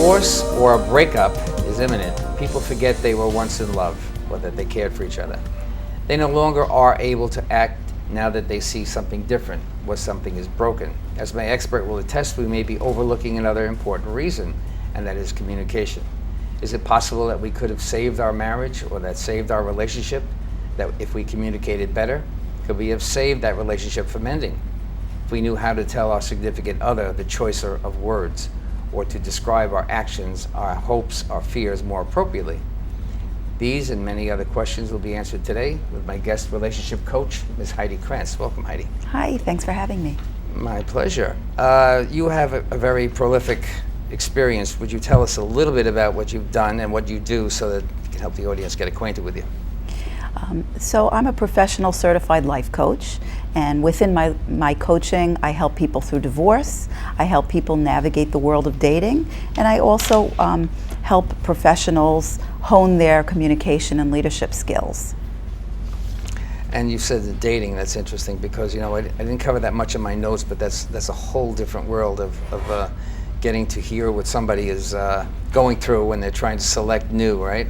divorce or a breakup is imminent, people forget they were once in love or that they cared for each other. They no longer are able to act now that they see something different or something is broken. As my expert will attest, we may be overlooking another important reason, and that is communication. Is it possible that we could have saved our marriage or that saved our relationship, that if we communicated better? Could we have saved that relationship from ending? If we knew how to tell our significant other the choice of words, or to describe our actions, our hopes, our fears more appropriately? These and many other questions will be answered today with my guest relationship coach, Ms. Heidi Krantz. Welcome, Heidi. Hi, thanks for having me. My pleasure. You have a very prolific experience. Would you tell us a little bit about what you've done and what you do so that you can help the audience get acquainted with you? So I'm a professional certified life coach, and within my coaching, I help people through divorce, I help people navigate the world of dating, and I also help professionals hone their communication and leadership skills. And you said the dating, that's interesting because, I didn't cover that much in my notes, but that's a whole different world of getting to hear what somebody is going through when they're trying to select new, right?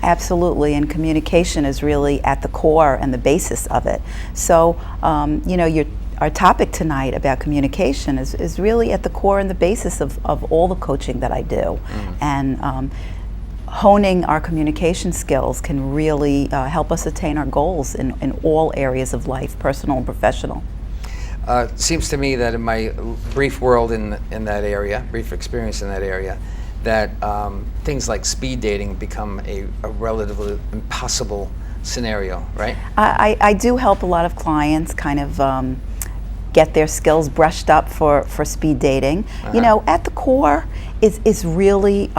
Absolutely, and communication is really at the core and the basis of it. So, our topic tonight about communication is really at the core and the basis of all the coaching that I do. And honing our communication skills can really help us attain our goals in all areas of life, personal and professional. It seems to me that in my brief world in that area, brief experience in that area, that things like speed dating become a relatively impossible scenario, right? I do help a lot of clients kind of get their skills brushed up for speed dating. At the core is really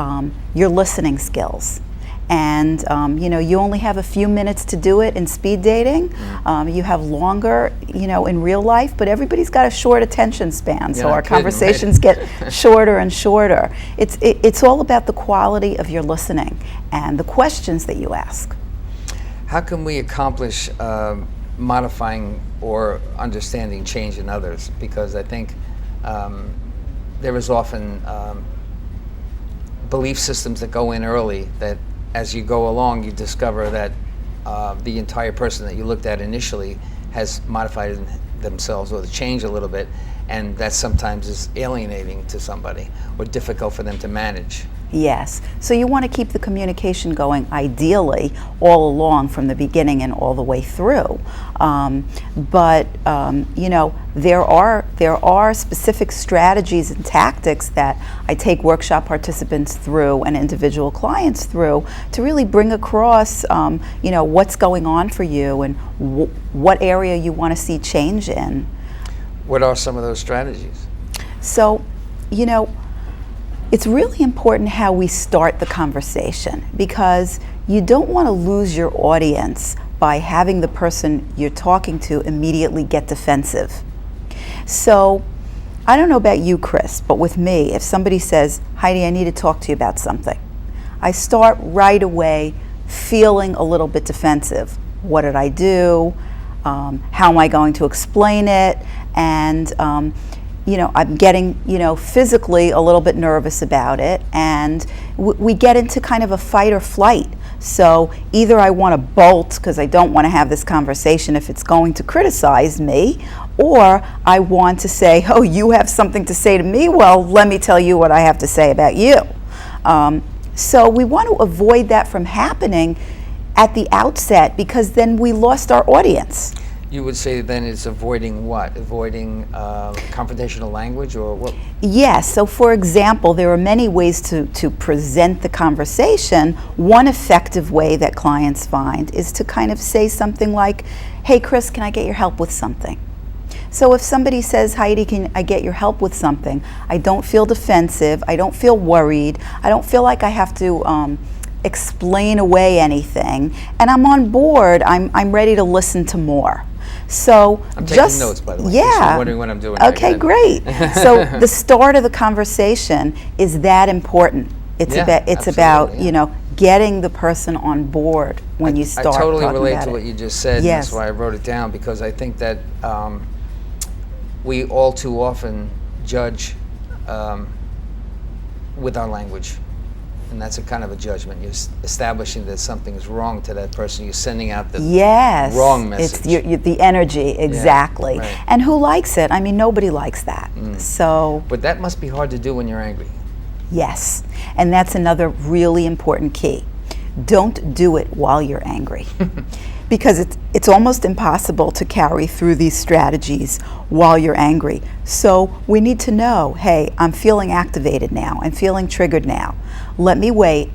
your listening skills. And you only have a few minutes to do it in speed dating. You have longer, in real life, but everybody's got a short attention span, so our conversations get shorter and shorter. It's all about the quality of your listening and the questions that you ask. How can we accomplish modifying or understanding change in others? Because I think there is often belief systems that go in early that as you go along, you discover that the entire person that you looked at initially has modified themselves or changed a little bit, and that sometimes is alienating to somebody or difficult for them to manage. Yes, so you want to keep the communication going ideally all along from the beginning and all the way through. But there are specific strategies and tactics that I take workshop participants through and individual clients through to really bring across what's going on for you and what area you want to see change in. What are some of those strategies? So, it's really important how we start the conversation, because you don't want to lose your audience by having the person you're talking to immediately get defensive. So, I don't know about you, Chris, but with me, if somebody says, Heidi, I need to talk to you about something, I start right away feeling a little bit defensive. What did I do? How am I going to explain it? And I'm getting, physically a little bit nervous about it, and we get into kind of a fight or flight. So either I want to bolt because I don't want to have this conversation if it's going to criticize me, or I want to say, oh, you have something to say to me? Well, let me tell you what I have to say about you. So we want to avoid that from happening at the outset, because then we lost our audience. You would say then it's avoiding what? Avoiding confrontational language, or what? Yes, so for example, there are many ways to present the conversation. One effective way that clients find is to kind of say something like, hey Chris, can I get your help with something? So if somebody says, Heidi, can I get your help with something? I don't feel defensive, I don't feel worried, I don't feel like I have to explain away anything, and I'm on board, I'm ready to listen to more. So I'm taking notes, by the way. Yeah. I'm wondering what I'm doing. Okay, great. So the start of the conversation is that important. It's about getting the person on board when you start. I totally talking relate about to it. what you just said. Yes. That's why I wrote it down, because I think that we all too often judge with our language. And that's a kind of a judgment. You're establishing that something's wrong to that person. You're sending out the wrong message. It's the energy, exactly. Yeah, right. And who likes it? I mean, nobody likes that. So, but that must be hard to do when you're angry. yes, and that's another really important key. Don't do it while you're angry. Because it's almost impossible to carry through these strategies while you're angry. So we need to know, hey, I'm feeling activated now. I'm feeling triggered now. Let me wait.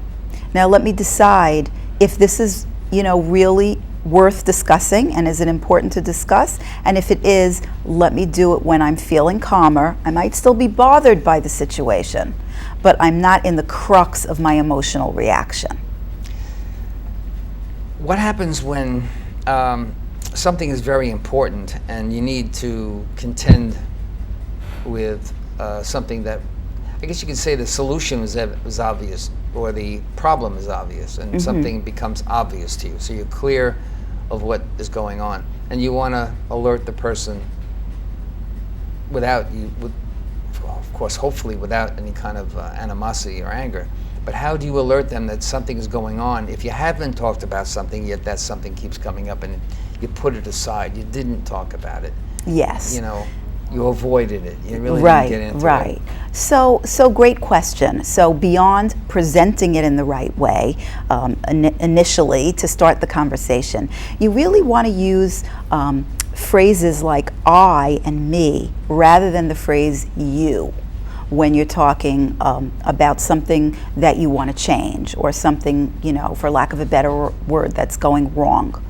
Now let me decide if this is, really worth discussing, and is it important to discuss? And if it is, let me do it when I'm feeling calmer. I might still be bothered by the situation, but I'm not in the crux of my emotional reaction. What happens when something is very important and you need to contend with something that, I guess you could say the solution is obvious, or the problem is obvious, and something becomes obvious to you. So you're clear of what is going on, and you want to alert the person of course, hopefully without any kind of animosity or anger. But how do you alert them that something is going on if you haven't talked about something, yet that something keeps coming up and you put it aside, you didn't talk about it? Yes. You avoided it. You really didn't get into it. Right. So great question. So beyond presenting it in the right way, initially to start the conversation, you really want to use phrases like I and me rather than the phrase you, when you're talking about something that you want to change, or something, for lack of a better word, that's going wrong.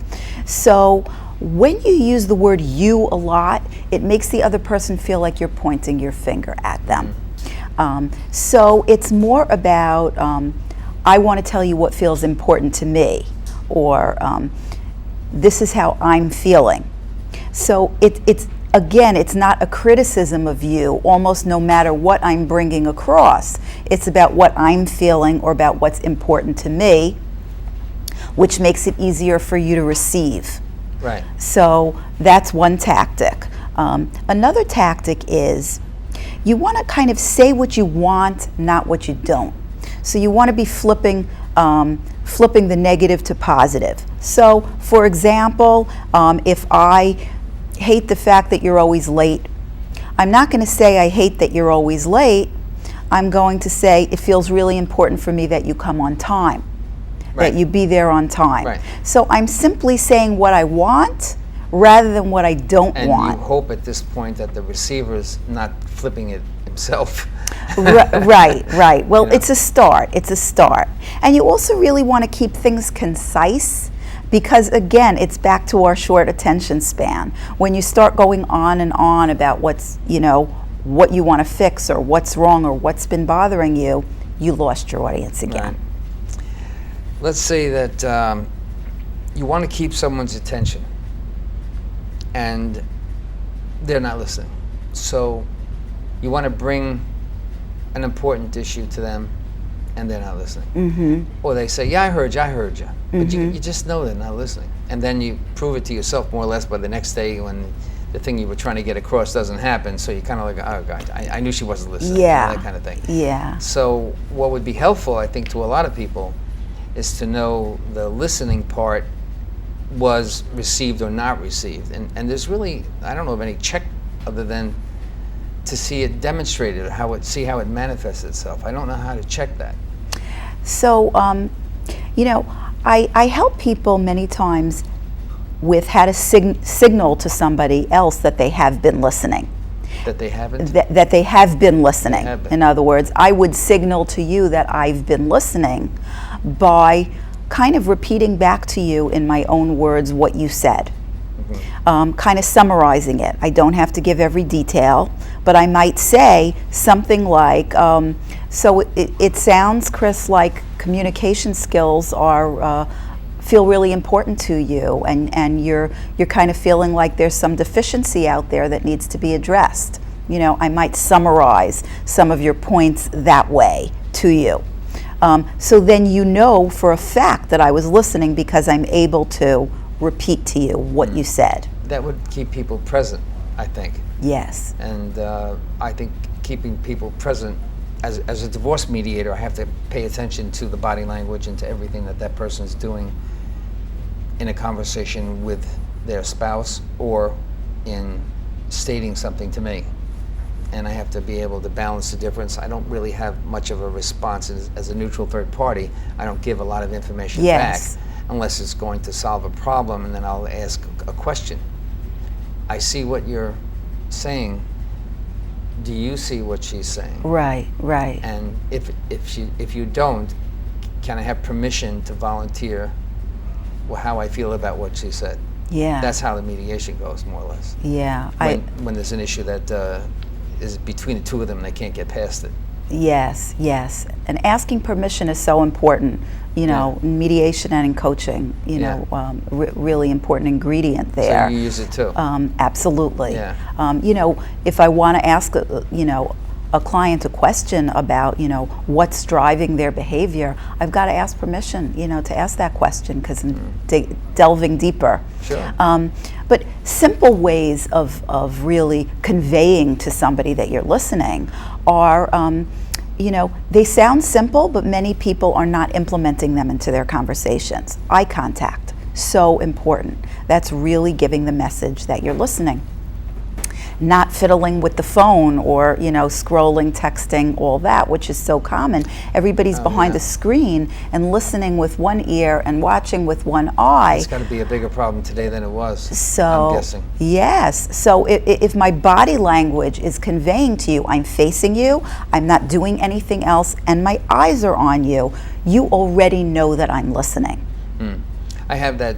So when you use the word you a lot, it makes the other person feel like you're pointing your finger at them. So it's more about, I want to tell you what feels important to me, or this is how I'm feeling. So it's not a criticism of you, almost no matter what I'm bringing across. It's about what I'm feeling, or about what's important to me, which makes it easier for you to receive. Right. So that's one tactic. Another tactic is you want to kind of say what you want, not what you don't. So you want to be flipping the negative to positive. So, for example, if I hate the fact that you're always late, I'm not going to say I hate that you're always late. I'm going to say it feels really important for me that you come on time, that you be there on time. Right. So I'm simply saying what I want rather than what I don't want. And you hope at this point that the receiver is not flipping it himself. Right. Well, it's a start. And you also really want to keep things concise, because again, it's back to our short attention span. When you start going on and on about what's, what you want to fix, or what's wrong, or what's been bothering you, you lost your audience again. Right. Let's say that you want to keep someone's attention and they're not listening. So you want to bring an important issue to them and they're not listening. Or they say, yeah, I heard you. But you just know they're not listening. And then you prove it to yourself more or less by the next day when the thing you were trying to get across doesn't happen. So you kind of like, oh God, I knew she wasn't listening. Yeah. That kind of thing. Yeah. So what would be helpful, I think, to a lot of people is to know the listening part was received or not received. And there's really, I don't know of any check other than to see it demonstrated, or see how it manifests itself. I don't know how to check that. So, I help people many times with how to signal to somebody else that they have been listening. That they haven't? That they have been listening. Have been. In other words, I would signal to you that I've been listening by kind of repeating back to you in my own words what you said. Kind of summarizing it. I don't have to give every detail, but I might say something like, so it sounds, Chris, like communication skills feel really important to you, and you're kind of feeling like there's some deficiency out there that needs to be addressed. I might summarize some of your points that way to you. So then you know for a fact that I was listening because I'm able to repeat to you what you said. That would keep people present, I think. Yes. And I think keeping people present as a divorce mediator, I have to pay attention to the body language and to everything that person's doing in a conversation with their spouse or in stating something to me. And I have to be able to balance the difference. I don't really have much of a response as a neutral third party. I don't give a lot of information back unless it's going to solve a problem, and then I'll ask a question. I see what you're saying. Do you see what she's saying? Right, right. And if you don't, can I have permission to volunteer how I feel about what she said? Yeah. That's how the mediation goes, more or less. Yeah. When there's an issue that is between the two of them and they can't get past it. Yes, yes. And asking permission is so important, you know, in mediation and in coaching, you know, really important ingredient there. So you use it too? Absolutely. Yeah. You know, if I want to ask, you know, a client a question about, you know, what's driving their behavior, I've got to ask permission, you know, to ask that question because I'm delving deeper. Sure. But simple ways of really conveying to somebody that you're listening are, you know, they sound simple, but many people are not implementing them into their conversations. Eye contact, so important. That's really giving the message that you're listening. Not fiddling with the phone or, you know, scrolling, texting, all that, which is so common. Everybody's behind a screen and listening with one ear and watching with one eye. It's got to be a bigger problem today than it was, So, I'm guessing. Yes. So if my body language is conveying to you, I'm facing you, I'm not doing anything else, and my eyes are on you, you already know that I'm listening. I have that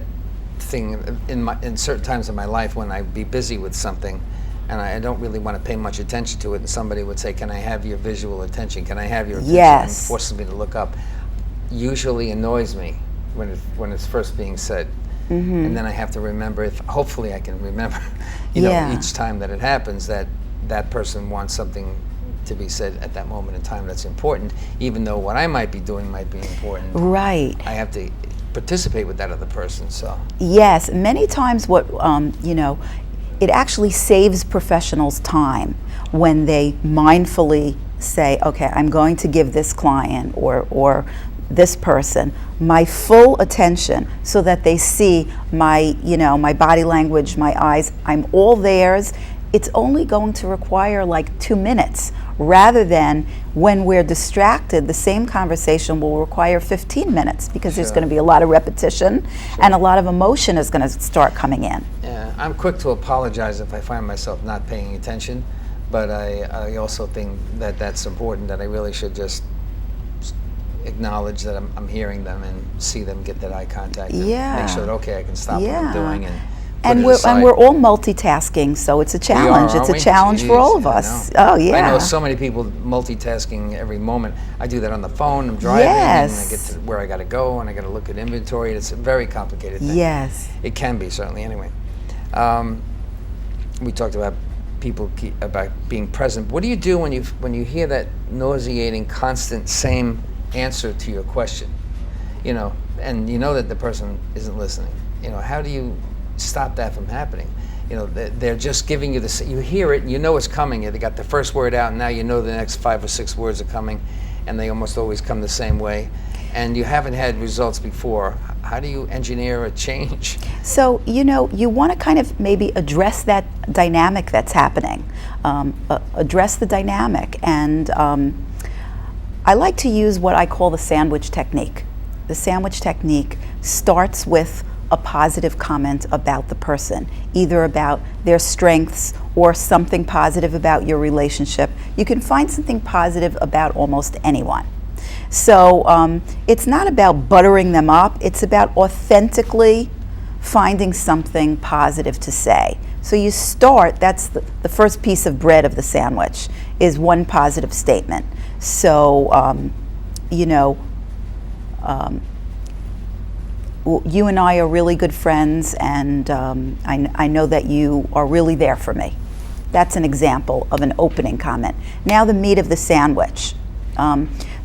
thing in certain times in my life when I'd be busy with something and I don't really want to pay much attention to it, and somebody would say, can I have your visual attention? Can I have your attention? Yes. And forces me to look up. Usually annoys me when it's first being said. And then I have to remember, hopefully I can remember, you know, each time that it happens, that person wants something to be said at that moment in time that's important, even though what I might be doing might be important. Right. I have to participate with that other person, so. Yes, many times what, you know, it actually saves professionals time when they mindfully say, okay, I'm going to give this client or this person my full attention so that they see my, you know, my body language, my eyes, I'm all theirs. It's only going to require like 2 minutes, rather than when we're distracted, the same conversation will require 15 minutes because there's going to be a lot of repetition and a lot of emotion is going to start coming in. Yeah, I'm quick to apologize if I find myself not paying attention, but I also think that that's important, that I really should just acknowledge that I'm hearing them and see them get that eye contact and make sure that, okay, I can stop what I'm doing and we're all multitasking, so it's a challenge. It's a challenge for all of us. Oh, yeah. I know so many people multitasking every moment. I do that on the phone. I'm driving and I get to where I got to go and I got to look at inventory. It's a very complicated thing. Yes. It can be, certainly. Anyway, we talked about about being present. What do you do when you hear that nauseating, constant, same answer to your question? You know, and you know that the person isn't listening. You know, how do you stop that from happening? You know, they're just giving you you hear it and you know it's coming. They got the first word out and now you know the next 5 or 6 words are coming, and they almost always come the same way, and you haven't had results before. How do you engineer a change? So, you know, you want to kind of maybe address that dynamic that's happening. Address the dynamic, and I like to use what I call the sandwich technique. The sandwich technique starts with a positive comment about the person, either about their strengths or something positive about your relationship. You can find something positive about almost anyone. So it's not about buttering them up, it's about authentically finding something positive to say. So you start, that's the first piece of bread of the sandwich, is one positive statement. So, you know, you and I are really good friends, and I know that you are really there for me. That's an example of an opening comment. Now the meat of the sandwich.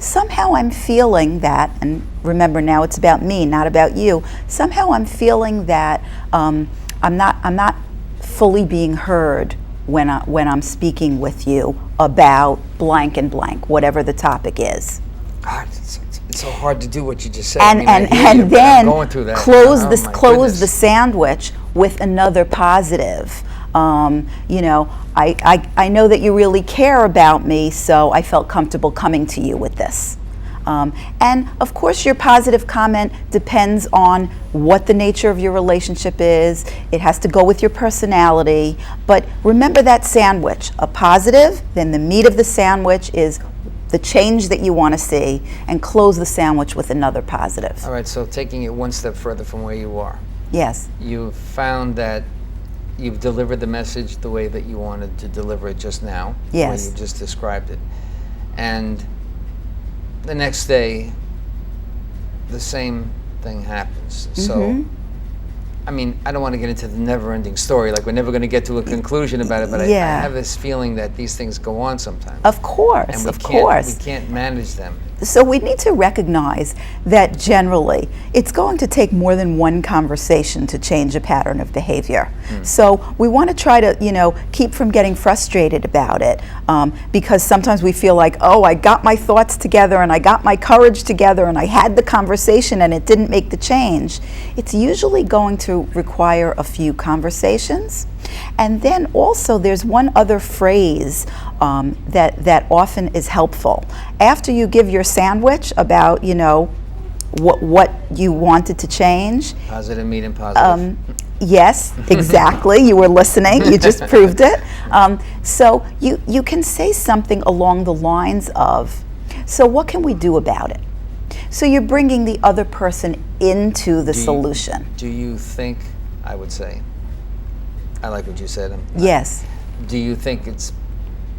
Somehow I'm feeling that, and remember now it's about me, not about you. Somehow I'm feeling that I'm not fully being heard when I'm speaking with you about blank and blank, whatever the topic is. God, it's so hard to do what you just said. And I mean, I hear you, but then I'm going through that. close Oh, this my close goodness. the sandwich with another positive. You know, I know that you really care about me, so I felt comfortable coming to you with this. And of course, your positive comment depends on what the nature of your relationship is. It has to go with your personality. But remember that sandwich, a positive, then the meat of the sandwich is the change that you want to see, and close the sandwich with another positive. All right, so taking it one step further from where you are, Yes. you've found that you've delivered the message the way that you wanted to deliver it just now, Yes. the way you just described it. And the next day, the same thing happens. So, I mean, I don't want to get into the never-ending story, like we're never going to get to a conclusion about it, but I have this feeling that these things go on sometimes. Of course, And of course. we can't manage them. So we need to recognize that generally it's going to take more than one conversation to change a pattern of behavior. So we want to try to, you know, keep from getting frustrated about it, because sometimes we feel like, oh, I got my thoughts together and I got my courage together and I had the conversation and it didn't make the change. It's usually going to require a few conversations. And then also there's one other phrase that often is helpful. After you give your sandwich about, you know, what you wanted to change. Positive meaning positive. Yes, exactly. You were listening. You just proved it. So you can say something along the lines of, so what can we do about it? So you're bringing the other person into the solution. Do you think, I would say, I like what you said. Yes. Do you think it's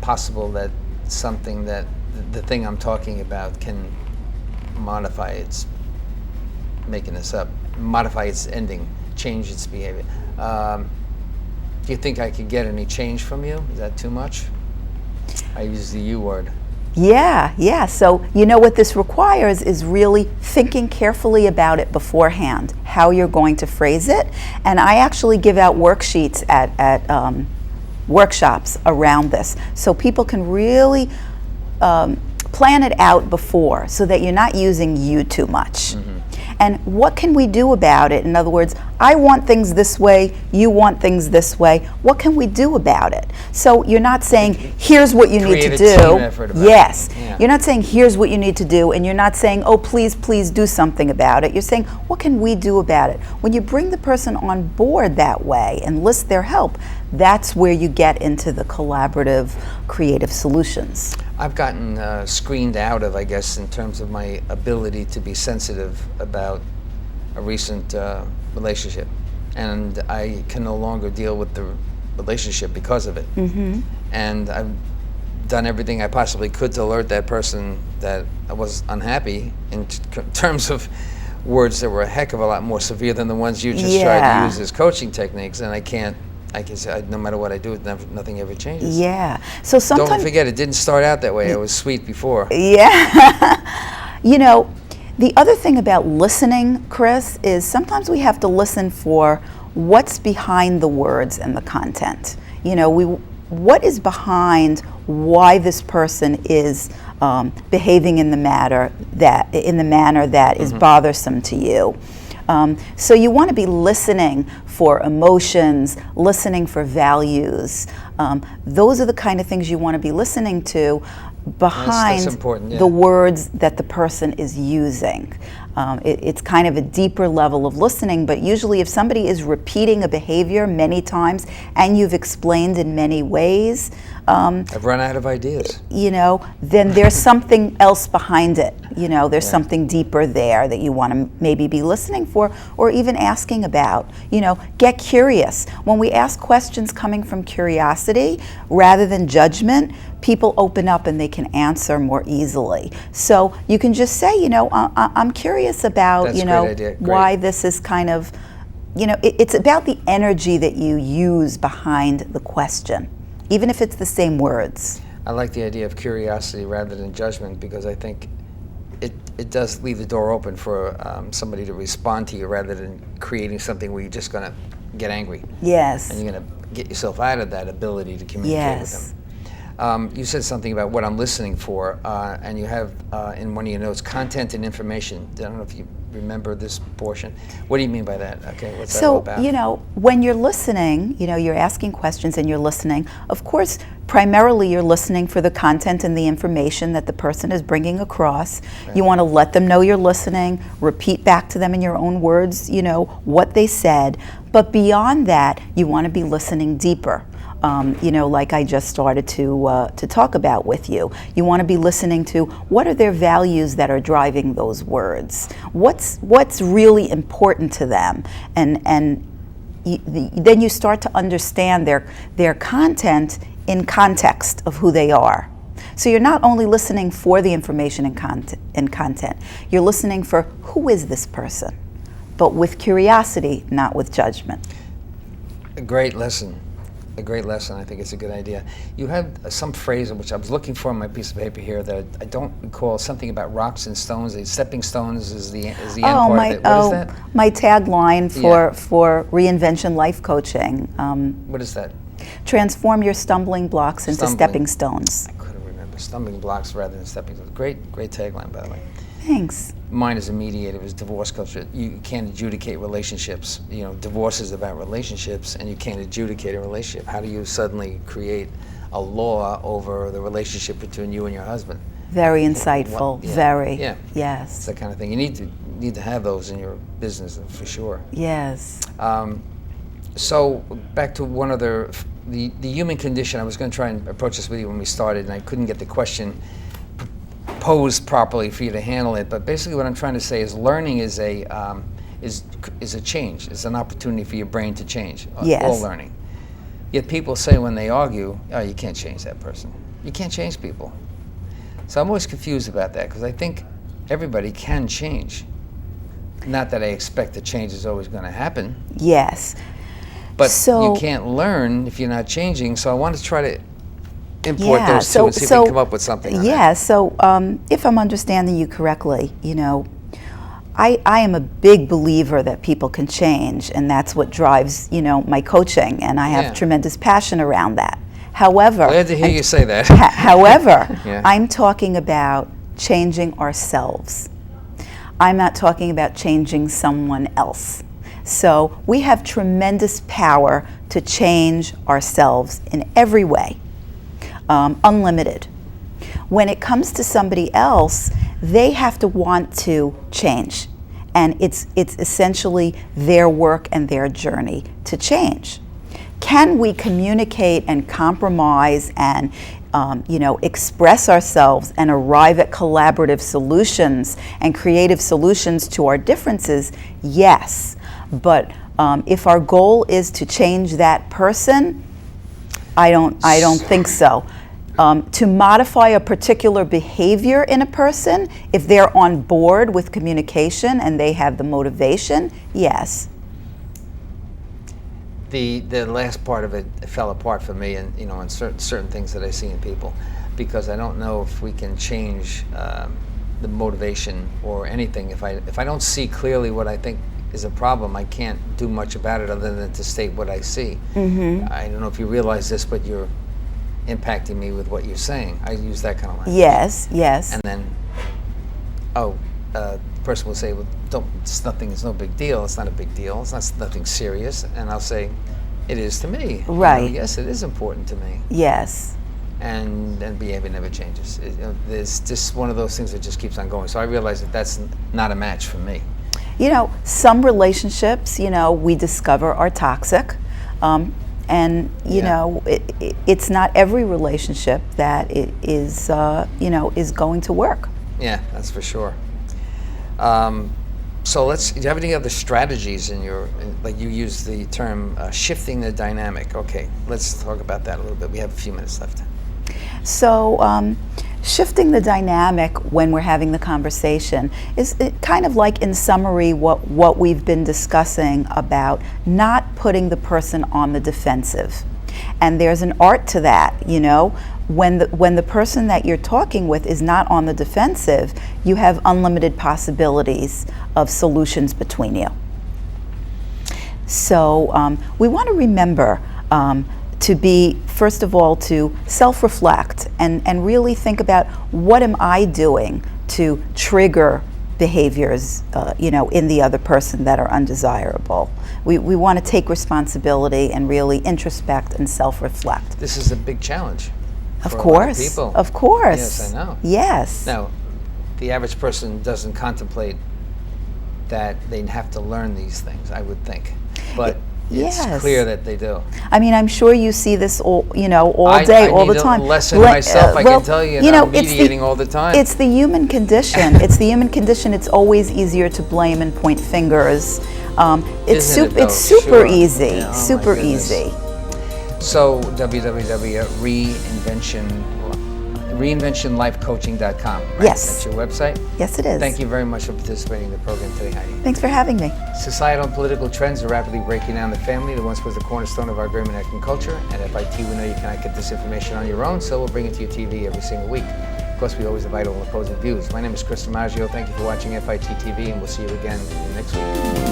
possible that something that the thing I'm talking about can modify its, making this up, modify its ending, change its behavior? Do you think I could get any change from you? Is that too much? I use the you word. Yeah. So you know what this requires is really thinking carefully about it beforehand, how you're going to phrase it. And I actually give out worksheets at workshops around this, so people can really plan it out before, so that you're not using you too much. And what can we do about it? In other words, I want things this way, you want things this way. What can we do about it? So you're not saying, here's what you need to do. Create a team effort about yes. it. Yeah. You're not saying, here's what you need to do, and you're not saying, oh, please do something about it. You're saying, what can we do about it? When you bring the person on board that way and list their help, that's where you get into the collaborative, creative solutions. I've gotten screened out of, I guess, in terms of my ability to be sensitive about a recent relationship. And I can no longer deal with the relationship because of it. And I've done everything I possibly could to alert that person that I was unhappy in terms of words that were a heck of a lot more severe than the ones you just tried to use as coaching techniques. And I can say, no matter what I do, nothing ever changes. Yeah. So sometimes, don't forget, it didn't start out that way. I was sweet before. Yeah. You know, the other thing about listening, Chris, is sometimes we have to listen for what's behind the words and the content. You know, what is behind why this person is behaving in the manner that is bothersome to you. So you want to be listening for emotions, listening for values. Those are the kind of things you want to be listening to behind that's important, the words that the person is using. It's kind of a deeper level of listening, but usually if somebody is repeating a behavior many times and you've explained in many ways, I've run out of ideas. you know, then there's something else behind it. You know, there's something deeper there that you want to maybe be listening for or even asking about. You know, get curious. When we ask questions coming from curiosity rather than judgment, people open up and they can answer more easily. So you can just say, you know, I'm curious about, That's you a know, great idea. Great. why this is kind of, you know, it's about the energy that you use behind the question, even if it's the same words. I like the idea of curiosity rather than judgment, because I think it does leave the door open for somebody to respond to you rather than creating something where you're just going to get angry. Yes. And you're going to get yourself out of that ability to communicate with them. You said something about what I'm listening for, and you have in one of your notes, content and information. I don't know if you remember this portion. What do you mean by that? Okay, what's that all about? So, you know, when you're listening, you know, you're asking questions and you're listening. Of course, primarily you're listening for the content and the information that the person is bringing across. Right. You want to let them know you're listening, repeat back to them in your own words, you know, what they said. But beyond that, you want to be listening deeper. You know, like I just started to talk about with you. You want to be listening to what are their values that are driving those words. What's really important to them, and then you start to understand their content in context of who they are. So you're not only listening for the information and content. You're listening for who is this person, but with curiosity, not with judgment. A great lesson. A great lesson. I think it's a good idea. You had some phrase which I was looking for on my piece of paper here that I don't recall. Something about rocks and stones. The stepping stones is the end part of it. What is that? My tagline for reinvention life coaching. What is that? Transform your stumbling blocks into stepping stones. I couldn't remember. Stumbling blocks rather than stepping stones. Great tagline, by the way. Thanks. Mine is immediate. It was divorce culture. You can't adjudicate relationships. You know, divorce is about relationships, and you can't adjudicate a relationship. How do you suddenly create a law over the relationship between you and your husband? Very insightful. Very. Yeah. Yes. It's that kind of thing. You need to have those in your business for sure. Yes. So back to one other, the human condition. I was going to try and approach this with you when we started, and I couldn't get the question posed properly for you to handle it. But basically, what I'm trying to say is, learning is a change. It's an opportunity for your brain to change. Yes. All learning. Yet people say when they argue, "Oh, you can't change that person. You can't change people." So I'm always confused about that, because I think everybody can change. Not that I expect the change is always going to happen. Yes. But you can't learn if you're not changing. So I want to try to import those two and see if we can come up with something. So if I'm understanding you correctly, you know, I am a big believer that people can change, and that's what drives, you know, my coaching, and I have tremendous passion around that. However, glad to hear you say that. However, I'm talking about changing ourselves. I'm not talking about changing someone else. So we have tremendous power to change ourselves in every way, unlimited. When it comes to somebody else, they have to want to change, and it's essentially their work and their journey to change. Can we communicate and compromise and express ourselves and arrive at collaborative solutions and creative solutions to our differences? Yes. But if our goal is to change that person, I don't think so. To modify a particular behavior in a person, if they're on board with communication and they have the motivation, yes. The last part of it fell apart for me, and in certain things that I see in people, because I don't know if we can change the motivation or anything. If I don't see clearly what I think is a problem, I can't do much about it other than to state what I see. Mm-hmm. I don't know if you realize this, but you're impacting me with what you're saying. I use that kind of language. Yes. And then, the person will say, "Well, it's no big deal. It's not a big deal. It's nothing serious." And I'll say, "It is to me." Right. Yes, it is important to me. Yes. And behavior never changes. There's just one of those things that just keeps on going. So I realize that that's not a match for me. Some relationships, we discover are toxic. It's not every relationship that is going to work. Yeah, that's for sure. So do you have any other strategies like you use the term shifting the dynamic? Okay, let's talk about that a little bit. We have a few minutes left. So shifting the dynamic when we're having the conversation is kind of like, in summary, what we've been discussing about not putting the person on the defensive. And there's an art to that, when the person that you're talking with is not on the defensive, you have unlimited possibilities of solutions between you. So we want to remember to be, first of all, to self-reflect and really think about, what am I doing to trigger behaviors in the other person that are undesirable. We want to take responsibility and really introspect and self-reflect. This is a big challenge. Of for a lot course. of people. Of course. Yes, I know. Yes. Now, the average person doesn't contemplate that they have to learn these things, I would think. But it's clear that they do. I mean, I'm sure you see this all day, I all need the time. a lesson myself, I can tell you, and I'm it's mediating all the time. It's the human condition. It's the human condition. It's always easier to blame and point fingers. It's super Sure. easy. Yeah, oh super my goodness. easy. So reinventionlifecoaching.com, right? Yes. That's your website? Yes, it is. Thank you very much for participating in the program today, Heidi. Thanks for having me. Societal and political trends are rapidly breaking down the family that once was the cornerstone of our great American culture. At FIT, we know you cannot get this information on your own, so we'll bring it to your TV every single week. Of course, we always invite all opposing views. My name is Chris DiMaggio. Thank you for watching FIT TV, and we'll see you again next week.